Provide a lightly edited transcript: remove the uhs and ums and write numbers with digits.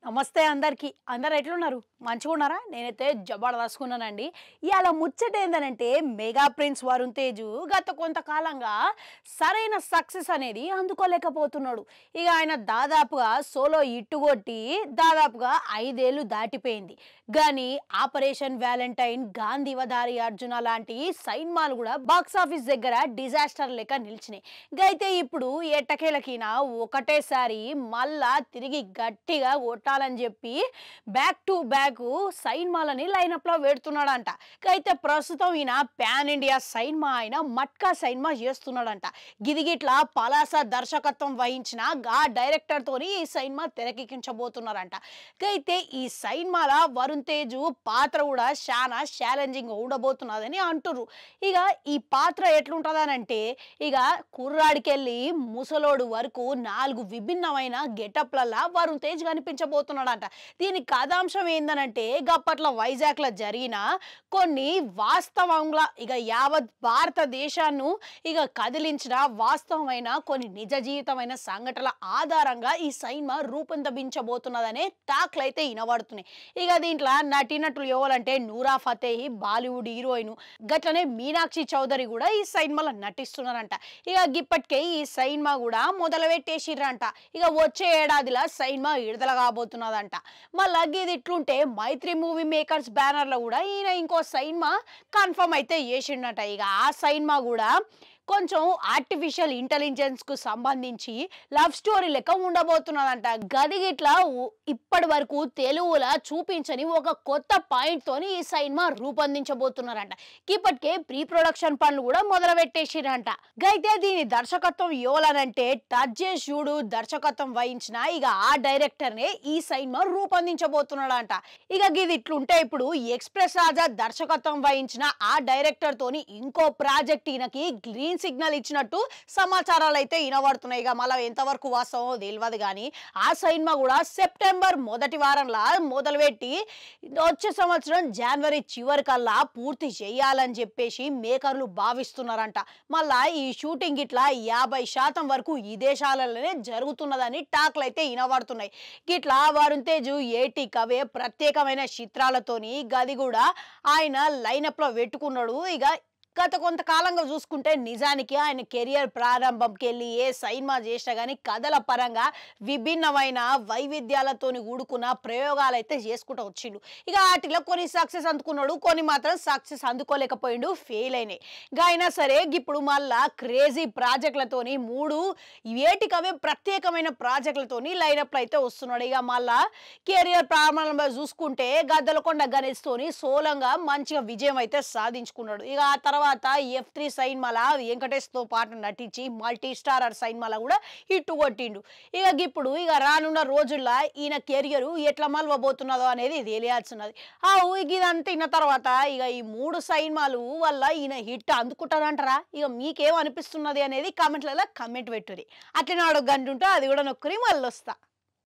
నమస్తే అందరికి. అందరు ఎట్లున్నారు? మంచిగున్నారా? నేనైతే జబర్దస్తుకున్నానండి. ఇయాల ముచ్చట ఏందనంటే మెగా ప్రిన్స్ వరుణ్ తేజు గత కొంతకాలంగా సరైన సక్సెస్ అనేది అందుకోలేకపోతున్నాడు. ఇక ఆయన దాదాపుగా సోలో హిట్ కొట్టి దాదాపుగా 5 ఏళ్ళు దాటిపోయింది. కానీ ఆపరేషన్ వ్యాలంటైన్, గాంధీవధారి అర్జున లాంటి సైన్మాలు కూడా బాక్స్ ఆఫీస్ దగ్గర డిజాస్టర్ లెక్క నిలిచినాయి. అయితే ఇప్పుడు ఎట్టకేలకినా ఒకటేసారి మళ్ళా తిరిగి గట్టిగా కొట్టాలని చెప్పి బ్యాక్ టు బ్యాక్ సైన్మాలని లైనప్ లో పెడుతున్నాడంట. అయితే ప్రస్తుతం ఈయన పాన్ ఇండియా సైన్మా ఆయన మట్కా సైన్మా చేస్తున్నాడంట. గిదిగిట్లా పలాస దర్శకత్వం వహించిన ఆ డైరెక్టర్ తోని ఈ సైన్మా తెరకెక్కించబోతున్నారంట. అయితే ఈ సైన్మాల వరుణ్ తేజ్ పాత్ర కూడా చాలా ఛాలెంజింగ్ ఉండబోతున్నదని అంటుర్రు. ఇక ఈ పాత్ర ఎట్లుంటదనంటే ఇక కుర్రాడికెళ్ళి ముసలోడు వరకు 4 విభిన్నమైన గెటప్లలా వరుణ్ తేజ్ కనిపించబోతున్నాడంట. దీని కథాంశం ఏందనంటే గప్పట్ల వైజాగ్లో జరిగిన కొన్ని వాస్తవంగా ఇక యావత్ భారతదేశాన్ని ఇక కదిలించిన వాస్తవమైన కొన్ని నిజ జీవితమైన సంఘటనల ఆధారంగా ఈ సినిమా రూపొందించబోతున్నదనే టాక్లు అయితే వినబడుతున్నాయి. ఇక దీంట్లో నటీనటులు ఎవరంటే నూరా ఫతేహి బాలీవుడ్ హీరోయిన్, గట్లనే మీనాక్షి చౌదరి కూడా ఈ సినిమాలో నటిస్తున్నారంట. ఇక ఇప్పటికే ఈ సినిమా కూడా మొదలు పెట్టేసిర్రంట. ఇక వచ్చే ఏడాదిలో సినిమా విడుదల కాబోతున్నదంట. మళ్ళీ ఇది ఇట్లుంటే మైత్రి మూవీ మేకర్స్ బ్యానర్ లో కూడా ఈయన ఇంకో సినిమా కన్ఫర్మ్ అయితే చేసిండట. ఇక ఆ సినిమా కూడా కొంచెం ఆర్టిఫిషియల్ ఇంటెలిజెన్స్ కు సంబంధించి లవ్ స్టోరీ లెక్క ఉండబోతున్నదంట. గదిగిట్లా ఇప్పటి వరకు తెలుగులో చూపించని ఒక కొత్త పాయింట్ తోని ఈ సినిమా రూపొందించబోతున్నారంట. ఇప్పటికే ప్రీ ప్రొడక్షన్ పనులు కూడా మొదలు పెట్టేసిరంట. అయితే దీని దర్శకత్వం ఎవరనంటే టర్జేషుడు దర్శకత్వం వహించిన ఇక ఆ డైరెక్టర్ నే ఈ సినిమా రూపొందించబోతున్నాడంట. ఇక ఇది ఇట్లుంటే ఇప్పుడు ఎక్స్ప్రెస్ రాజా దర్శకత్వం వహించిన ఆ డైరెక్టర్ తోని ఇంకో ప్రాజెక్ట్ ఈయనకి గ్రీన్ సిగ్నల్ ఇచ్చినట్టు సమాచారాలు అయితే వినబడుతున్నాయి. ఇక మళ్ళీ ఎంతవరకు వాస్తవం తెలియదు కానీ ఆ సినిమా కూడా సెప్టెంబర్ మొదటి వారంలో మొదలుపెట్టి వచ్చే సంవత్సరం జనవరి చివరికల్లా పూర్తి చేయాలని చెప్పేసి మేకర్లు భావిస్తున్నారంట. మళ్ళా ఈ షూటింగ్ ఇట్లా 50% వరకు ఈ దేశాలలోనే జరుగుతున్నదని టాక్లు అయితే వినబడుతున్నాయి. ఇట్లా వరుణ్ తేజ్ ఏటికవే ప్రత్యేకమైన చిత్రాలతోని గది కూడా ఆయన లైనప్ లో పెట్టుకున్నాడు. ఇక గత కొంతకాలంగా చూసుకుంటే నిజానికి ఆయన కెరియర్ ప్రారంభంకి వెళ్ళి ఏ సినిమా చేసినా కానీ కథల పరంగా విభిన్నమైన వైవిధ్యాలతోని కూడుకున్న ప్రయోగాలు అయితే చేసుకుంటూ వచ్చిండు. ఇక వాటిలో కొన్ని సక్సెస్ అందుకున్నాడు, కొన్ని మాత్రం సక్సెస్ అందుకోలేకపోయిండు, ఫెయిల్ అయినాయి. ఇక అయినా సరే ఇప్పుడు మళ్ళా క్రేజీ ప్రాజెక్టులతోని 3 ఏటికవే ప్రత్యేకమైన ప్రాజెక్టులతోని లైనప్లు అయితే వస్తున్నాడు. ఇక మళ్ళా కెరియర్ ప్రారంభంలో చూసుకుంటే గద్దలకొండ గణేష్ తోని సోలంగా మంచిగా విజయం అయితే సాధించుకున్నాడు. ఇక ఆ తర్వాత F3 సినిమాల వెంకటేష్ తో పాటు నటించి మల్టీ స్టారర్ సినిమాల కూడా హిట్ కొట్టిండు. ఇక ఇప్పుడు ఇక రానున్న రోజుల్లో ఈయన కెరియర్ ఎట్లా మలవబోతున్నదో అనేది తెలియాల్సినది. ఇదంతా ఇన్న తర్వాత ఇక ఈ 3 సినిమాలు వల్ల ఈయన హిట్ అందుకుంటారంటారా? ఇక మీకేమనిపిస్తున్నది అనేది కామెంట్లలో కమెంట్ పెట్టుర్రి. అట్లనే అడుగు గంటుంటే అది కూడా నొక్కరి మళ్ళీ వస్తా.